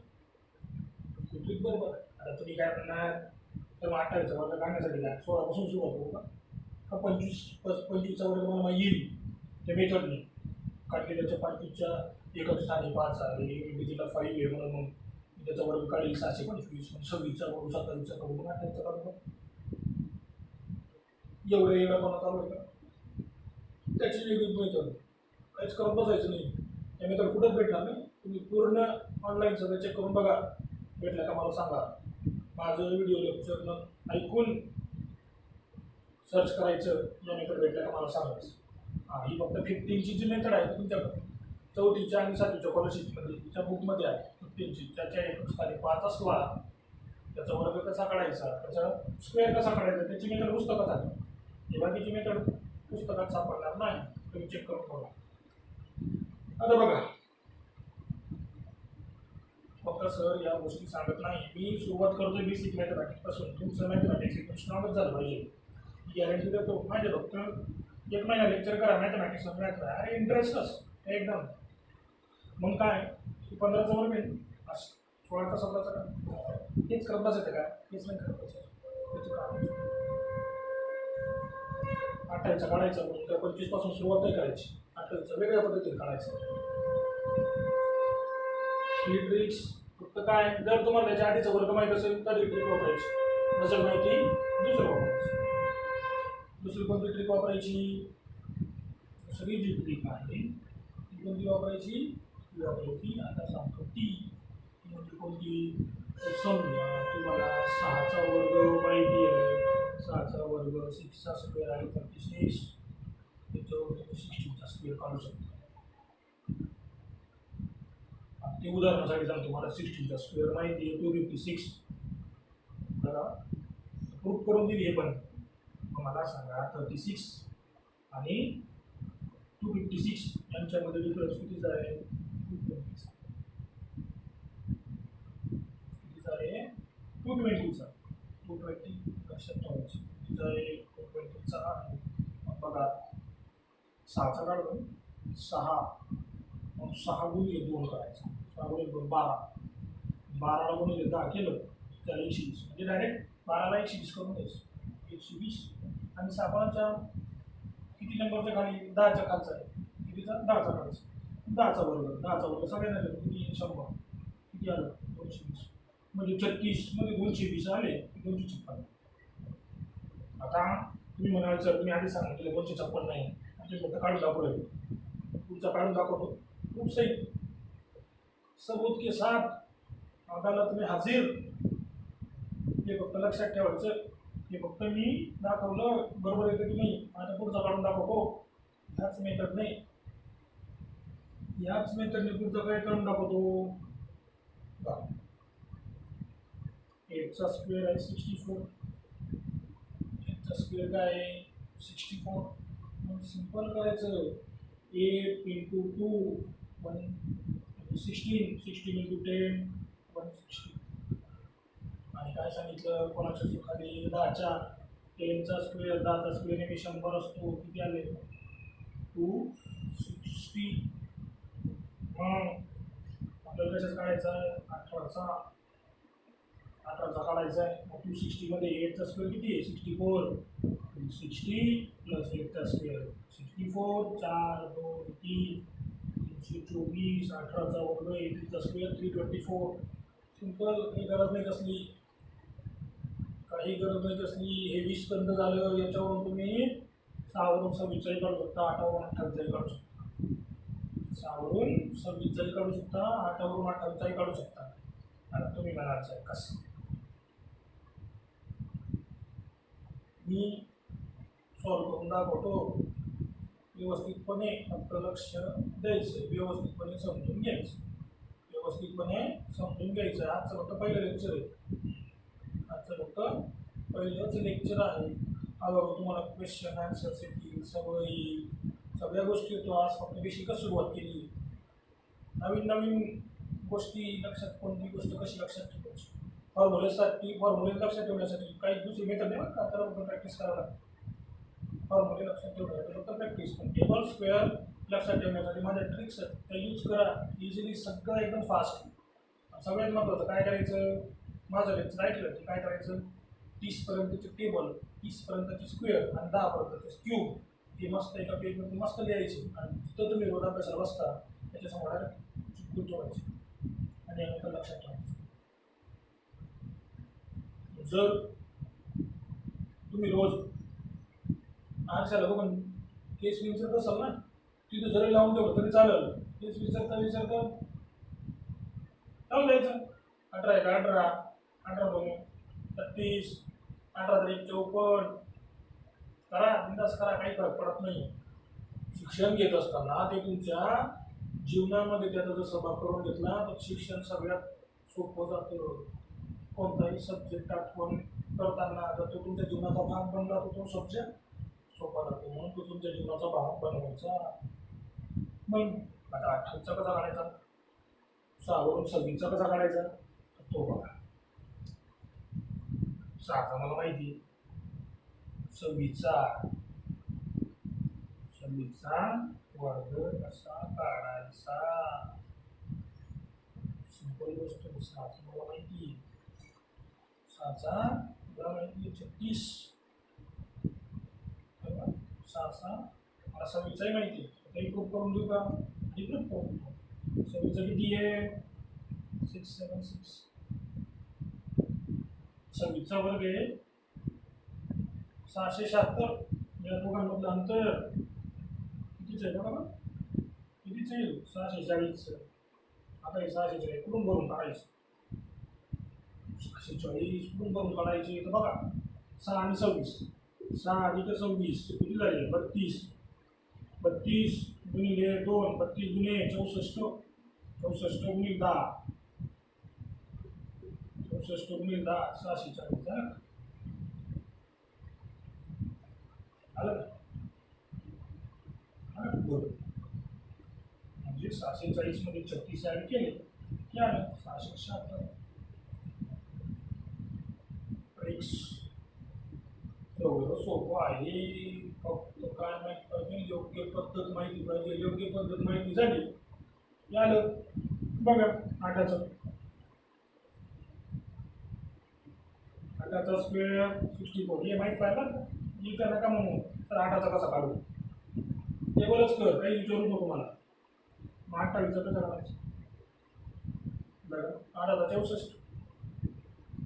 ट्रिक बरोबर आहे. आता तुम्ही काय म्हणणार तर 28 चा वर्ग काढण्यासाठी काय 16 पासून सुरुवात करू का 25 चा वर्ग मला येईल त्या मेथडने काढले. त्याच्या 25च्या एकच स्थानी 5 आहे, डिजिटला 5 आहे, म्हणून मग त्याचा वर्ग काढेल 625. 26 चा करू, 27 चा करू, 28 चा करू. एवढं एवढा कोणा चालू आहे का? त्याची वेगळी मेथड. काहीच करत बसायचं नाही. त्या मेथड कुठंच भेटणार नाही. तुम्ही पूर्ण ऑनलाईन सगळं चेक करून बघा. भेटलं का मला सांगा. माझं व्हिडिओ लेक्चर ऐकून सर्च करायचं, या मेथड भेटलं का मला सांगायचं. हां, ही फक्त 15ची जी मेथड आहे तुमच्याकडे 4थीच्या आणि 7वीच्या स्कॉलरशिपमध्ये तिच्या बुकमध्ये आहे. 15ची त्याच्या एक स्थानी 5 असला त्याचा वर्ग कसा काढायचा, त्याचा स्क्वेअर कसा काढायचा, त्याची मेथड पुस्तकात आहे. ही बाकीची मेथड पुस्तकात सापडणार नाही. तुम्ही चेक करून बघा. आता बघा, फक्त सर या गोष्टी सांगत नाही. मी सुरुवात करतोय बेसिक मॅथमॅटिक्स पासून. तुमचं मॅथमॅटिक्स एकदम स्ट्रॉंगच झालं पाहिजे, गॅरंटी देतो. माझे फक्त 1 महिना लेक्चर करा मॅथमॅटिक्स अरे इंटरेस्टच एकदम. मग काय 15चा वर्ग आहे 16चा 17चा का हेच करत बसायचं का? हेच नाही करत बसायचं. 28चा काढायचा म्हणून काय 25 पासून सुरुवात नाही करायची. 28चा वेगळ्या पद्धतीने काढायचं. ही ट्रिक्स फक्त काय, जर तुम्हाला त्याच्या आधीचा वर्ग माहीत असेल तर ही ट्रिक वापरायची, नसेल माहिती दुसरं वापरायचं. दुसरी कोणती ट्रिक वापरायची? दुसरी जी ट्रिक आहे ती कोणती वापरायची? ती वापरायची आता सांगतो ती म्हणजे कोणती? समजा तुम्हाला 6चा वर्ग माहिती आहे, 6चा वर्ग 6चा स्क्वेअर आहे 36, त्याच्यावर तुम्ही 16चा स्क्वेअर काढू शकता. ते उदाहरणासाठी सांगतो, तुम्हाला 16चा स्क्वेअर माहिती आहे 256. बघा प्रूफ करून दिली आहे, पण मला सांगा 36 आणि 256 यांच्यामध्ये डिफरन्स कितीचा आहे? 220 कितीचा आहे? 220चा. 220 लक्षात ठेवायची कितीचा आहे? 220चा आहे. मग बघा 6चा काढून 6 मग 6 गुणिले 2 करायचा. 6 गुणिले 2 12, 12ला गुणिले 10 केलं त्याला 120, म्हणजे डायरेक्ट 12ला 120 करून द्यायचं. 120 आणि सापाच्या किती नंबरच्या खाली? 10च्या खालचा आहे. कितीचा? 10चा खालचा. 10चा वर्ग सगळ्यांना किती? 100. किती आलं? 220. म्हणजे 36 मध्ये 220 आले 256. आता तुम्ही म्हणाल सर तुम्ही आधी सांगितलं 256 नाही, म्हणजे फक्त काढून दाखवलं. पुढचा काढून दाखवतो. खूप सही. सबूत के साथ अदालत में हाजिर. हे फक्त लक्षात ठेवायचं. हे फक्त मी दाखवलं बरोबर येते की नाही, आता पुढचा काढून दाखवतो. ह्याच मेथडने पुढचा काय काढून दाखवतो. 8चा स्क्वेअर आहे 64. 8चा स्क्वेअर काय आहे? 64. मग सिंपल करायचं. 8 into 2 16, 16 into 10 160. आणि काय सांगितलं? कोणाच्या खाली? 10च्या. 10चा स्क्वेअर 10चा स्क्वेअर नेहमी 100 असतो. किती आले? 260. मग आपल्याला कशाच काढायचा आहे? 18चा काढायचा आहे. मग 260 मध्ये 8चा स्क्वेअर किती आहे? 64. 60 प्लस 8चा स्क्वेअर 64, 4 2 3 324. 18चा वर्ग 8चा स्क्वेअर 324. सिंपल. काही गरज नाही कसली, हे 20 पर्यंत झालं. याच्यावरून तुम्ही 6 वरून 26 काढू शकता, 8 वरून 28 काढू शकता. 6 वरून 26 काढू शकता, 8 वरून 28 काढू शकता. आता तुम्ही म्हणाल कसं? मी सॉल्व करून दाखवतो. व्यवस्थितपणे फक्त लक्ष द्यायचं, व्यवस्थितपणे समजून घ्यायचं. आजचं फक्त पहिलं लेक्चर आहे. पहिलंच लेक्चर आहे. अगोदर तुम्हाला क्वेश्चन आन्सर्स येतील, सगळ्या गोष्टी येतो. आज फक्त बेसिकच सुरुवात केली. नवीन गोष्टी लक्षात, कोणती गोष्ट कशी लक्षात ठेवायची, फॉर्म्युले लक्षात ठेवण्यासाठी काही दुसरी मेथड नाही बघा. तर फक्त प्रॅक्टिस करावं लागतं. फॉर्म्युले लक्षात ठेवण्यासाठी फक्त प्रॅक्टिस. पण टेबल स्क्वेअर लक्षात ठेवण्यासाठी माझ्या ट्रिक्स आहेत त्या यूज करा. इझिली सगळं एकदम फास्ट. सगळ्यात महत्त्वाचं काय करायचं? माझं लेक्चर ऐकलं की काय करायचं? 30 पर्यंतचे टेबल, 30 पर्यंतचे स्क्वेअर आणि 10 पर्यंतचे क्यूब हे मस्त एका पेजमध्ये मस्त लिहायचे. आणि तिथं तुम्ही रोज अभ्यासाला बसता त्याच्यासमोर चिटकून ठेवायचे आणि यानंतर लक्षात ठेवायचं. जर तुम्ही रोज आरशाला बघून केस विचारत असाल ना, तिथं जरी लावून ठेवलं तरी चालेल. केस विचारता लावून द्यायचं. 18 1 18, 18 2 36, 18 3 54 करा. बिंदास करा, काही फरक पडत नाही. शिक्षण घेत असताना ते तुमच्या जीवनामध्ये त्याचा जर सहभाग करून घेतला तर शिक्षण सगळ्यात सोपं जातं. कोणताही सब्जेक्ट आठवण करताना जर तो तुमच्या जीवनाचा भाग बनला तर तो सब्जेक्ट सोपा जातो. म्हणून तो तुमच्या जीवनाचा भाग बनवायचा. मग आता 28चा कसा काढायचा? 6 वरून 26चा कसा काढायचा? तो बघा. 6चा मला माहिती, 26चा वर्ग कसा काढायचा? सिंपल गोष्ट. 6चा मला माहिती, 6चा मला माहिती 36. 6चा मला 26चाही माहिती. काही प्रूफ करून देऊ का? प्रूफ करून देऊ. 26चा किती आहे? 676. 26चा वर्ग आहे 676. या दोघांमधलं अंतर कितीच आहे बघा ना, कितीच येईल 640. आता हे 640 कुठून भरून काढायचं, 640 कुठून भरून काढायचे तर बघा 6 आणि 26, 6 अधिक 26 किती झाले 32, 32 गुणिले 2, 32 गुणिले 64, 64 गुणिले 10, 64 गुणिले 10 640 झालं का? आलं का? बरं, म्हणजे 640 मध्ये 36 ऍड केले की आलं 676. एक्स एवढं सोपं आहे, फक्त काय माहिती पाहिजे, योग्य पद्धत माहिती पाहिजे. योग्य पद्धत माहिती झाली की आलं बघा. 8चा स्क्वेअर 64 हे माहीत पाहिजे. ही का नका म्हणू तर 8चा कसा काढू, टेबलच कर, काही विचारू नको मला. मग 28चा कसं काढायचं बघा. 8चा 64,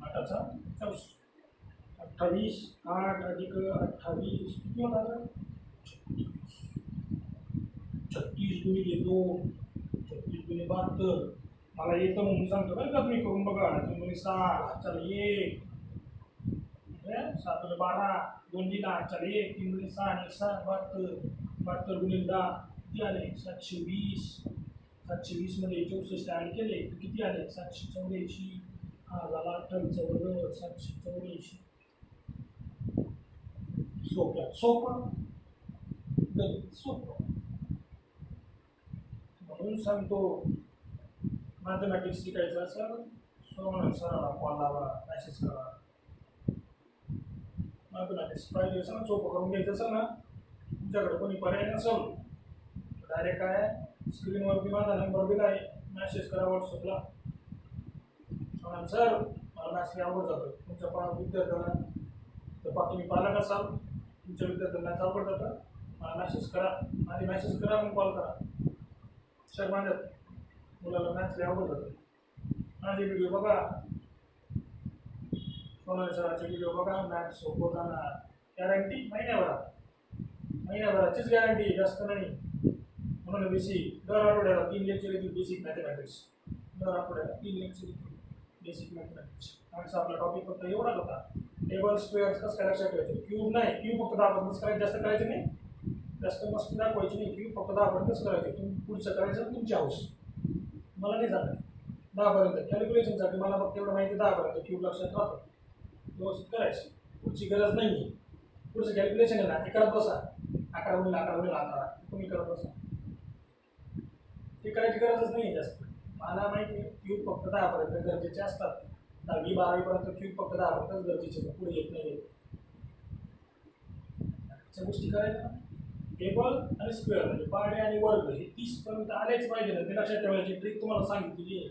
8चा 64, 28, 8 अधिक 28 किती होता, 36 गुणिले 2, 36 गुणिले 72. मला येतं म्हणून सांगतो बरं का, तुम्ही करून बघा. 3 गुणिले 6 चला 1, 7 गुणिले 12 2 लिहिला चला 1, 3 गुणिले 6 आणि 6 72, 72 गुणिले 10 किती आले 720. 720 मध्ये 64 ऍड केले तर किती आले 784. हा झाला 28चा वर्ग 784. सोप्या सोपं सोपं म्हणून सांगतो. मॅथमॅटिक्स शिकायचं असेल सोमन सरांना कॉल लावा, मेसेज करा. मॅथमॅटिक्स पाहिजे असेल ना, सोपं करून घ्यायचं असेल ना, तुमच्याकडे कोणी पर्याय नसेल डायरेक्ट काय स्क्रीनवरती माझा नंबर दिला आहे, मेसेज करा व्हॉट्सअपला. सर मला मॅथ्स आवड जातं, तुमच्या विद्यार्थ्यांना तर तुम्ही पालक असाल, तुमच्या विद्यार्थ्यांना आवड जातं, मला मेसेज करा. आधी मेसेज करा मग कॉल करा. सर माझ्या मुलाला मॅथ्स आवड जातं, माझे व्हिडिओ बघा, सोनल सरांचे व्हिडिओ बघा, मॅथ्स सोपं जाणार. गॅरंटी महिन्याभराचीच गॅरंटी, जास्त नाही. म्हणून बेसिक दर आठवड्याला 3 लेक्चर येतील बेसिक मॅथमॅटिक्स. दर आठवड्याला 3 लेक्चर येतील बेसिक मॅथमॅटिक्स. आमचा आपला टॉपिक फक्त एवढाच होता. टेबल स्क्वेअर्स कसं काय लक्षात ठेवायचं, क्यूब नाही, क्यूब फक्त 10 करायचं, जास्त करायचं नाही, जास्त मस्ती दाखवायची नाही. क्यूब फक्त 10 करायचे. तुम्ही पुढचं करायचं तुमची हाऊस, मला नाही सांगत. 10 कॅल्क्युलेशनसाठी मला फक्त एवढं माहिती, 10 क्यूब लक्षात राहतं, व्यवस्थित करायचं. पुढची गरज नाही. पुढचं कॅल्क्युलेशन आहे ना ते करत बसा. 11 गुणिले 11 तुम्ही करत बसा, ते करायची गरजच नाही जास्त. मला माहिती आहे क्यूब फक्त 10 गरजेचे असतात. 10वी 12वी क्यूब फक्त 10 गरजेचे, पुढे येत नाही. त्या गोष्टी करायच्या ना. टेबल आणि स्क्वेअर म्हणजे पाडे आणि वर्ग हे 30 पर्यंत आलेच पाहिजे ना, ते लक्षात ठेवायची ट्रिक तुम्हाला सांगितलेली आहे.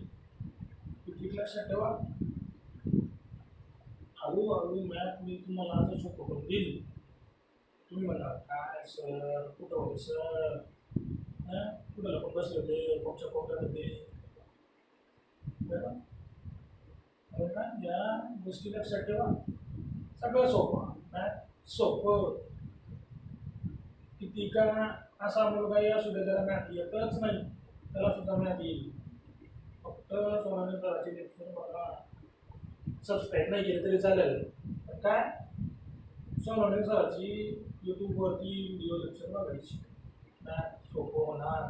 ती ट्रिक लक्षात ठेवा. हळूहळू मॅथ मी तुम्हाला असं सोपं करून देईल. तुम्ही म्हणा काय सर कुठं होते सर, कुठं लपून बसले होते कोणच्या कोपऱ्यात होते, बरोबर का. या गोष्टी लक्षात ठेवा. सगळं सोपं मॅथ सोपं. किती का असा मुलगाही असू दे त्याला मॅथ येतच नाही, त्याला सुद्धा मॅथ येईल. फक्त सोनाली सरांचे लेक्चर बघा. सबस्क्राईब नाही केले तरी चालेल, पण काय सोनाली सरांची यूट्यूबवरती व्हिडिओ लेक्चर बघायची. मॅथ सोपं होणार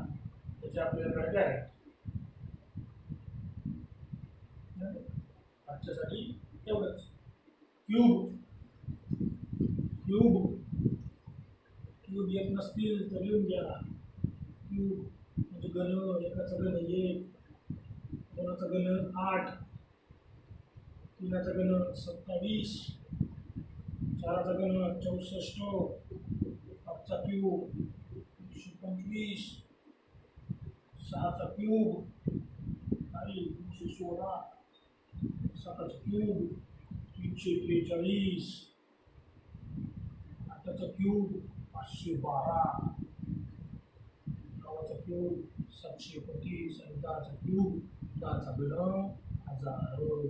त्याची आपल्याकडे गॅरंटी. आजच्यासाठी एवढंच. क्यूब क्यूब क्यूब येत नसतील तर लिहून घ्या. क्यूब म्हणजे घन, एकाचं घन 1, 2चा घन 8, 3चा घन 27, 4चा घन 64, 5चा क्यूब 125, 6चा क्यूब 316, 7चा क्यूब 343, 8चा क्यूब 512, 9चा क्यूब 731 आणि 10चा क्यूब 10चा घन 1000,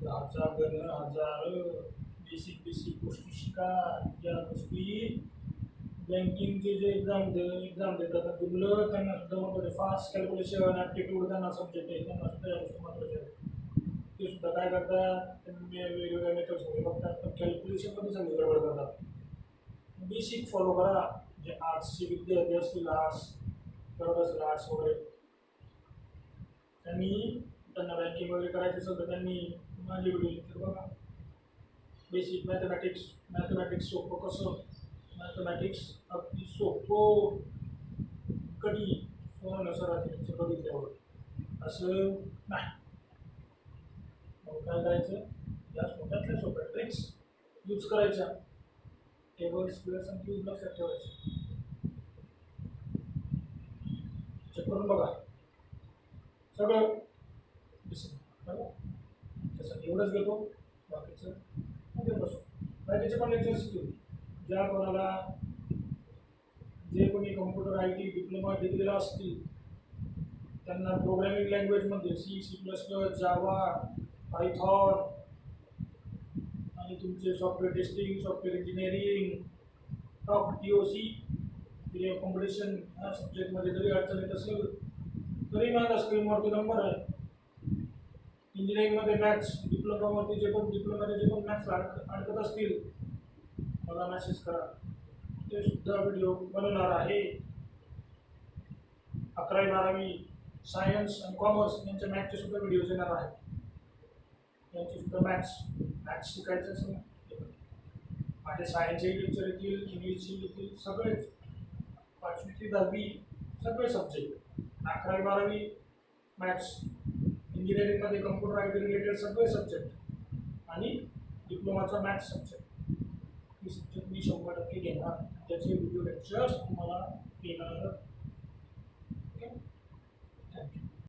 10चा घन 1000, बेसिक बेसिक गोष्टी शिका, ज्या गोष्टी बँकिंगचे जे एक्झाम देतात ते मुलं त्यांना सुद्धा महत्त्वाचे. फास्ट कॅल्क्युलेशन ॲप्टिट्यूड त्यांना सब्जेक्ट आहे, त्यांना सुद्धा या गोष्टी महत्त्वाच्या आहेत. ते सुद्धा काय करतात, त्यांनी वेगवेगळ्या मेथड्स वगैरे बघतात, पण कॅल्क्युलेशनमध्ये चांगली गडबड करतात. बेसिक फॉलो करा. जे आर्ट्सचे विद्यार्थी असतील, आर्ट्स करत असेल आर्ट्स वगैरे, त्यांना बँकिंग वगैरे करायचं असेल तर त्यांनी माझी व्हिडिओ लेक्चर बघा. बेसिक मॅथमॅटिक्स सोपं कसं, मॅथमॅटिक्स अगदी सोपं कधी सोनं सरांचे लेक्चर बघितल्यावर असं नाही. मग काय करायचं, या सोप्यातल्या सोप्या ट्रिक्स यूज करायच्या. टेबल्स प्लस आणि क्यूज लक्षात ठेवायचे. चेक करून बघा सगळं दिसेल. त्यासाठी एवढंच घेतो, बाकीचं मध्ये बसू. बाकीचे पण लेक्चर शिकतील. ज्या कोणाला जे कोणी कम्प्युटर IT डिप्लोमा डिग्रीला असतील त्यांना प्रोग्रामिंग लँग्वेजमध्ये C++, जावा, पायथॉन आणि तुमचे software testing, software engineering, TOC competition ह्या सब्जेक्टमध्ये जरी अडचण येत असेल तरी माझा स्क्रीनवरती नंबर आहे. इंजिनिअरिंगमध्ये मॅथ्स, डिप्लोमामध्ये जे पण मॅथ्स अडकत असतील मला मेसेज करा, ते सुद्धा व्हिडिओ बनवणार आहे. 11वी 12वी सायन्स आणि कॉमर्स यांच्या मॅथ्सचे सुद्धा व्हिडिओज येणार आहेत. यांचे सुद्धा मॅथ्स शिकायचं असेल ना, माझे सायन्सचे लेक्चर येतील, इंग्लिशचे येतील, सगळेच 5वी ते 10वी सगळे सब्जेक्ट. 11वी 12वी मॅथ्स, इंजिनिअरिंगमध्ये कम्प्युटर IT रिलेटेड सगळे सब्जेक्ट आणि डिप्लोमाचा मॅथ्स सब्जेक्ट. ही सब्जेक्ट मी 100% घेणार. त्याचे व्हिडिओ लेक्चर्स तुम्हाला येणार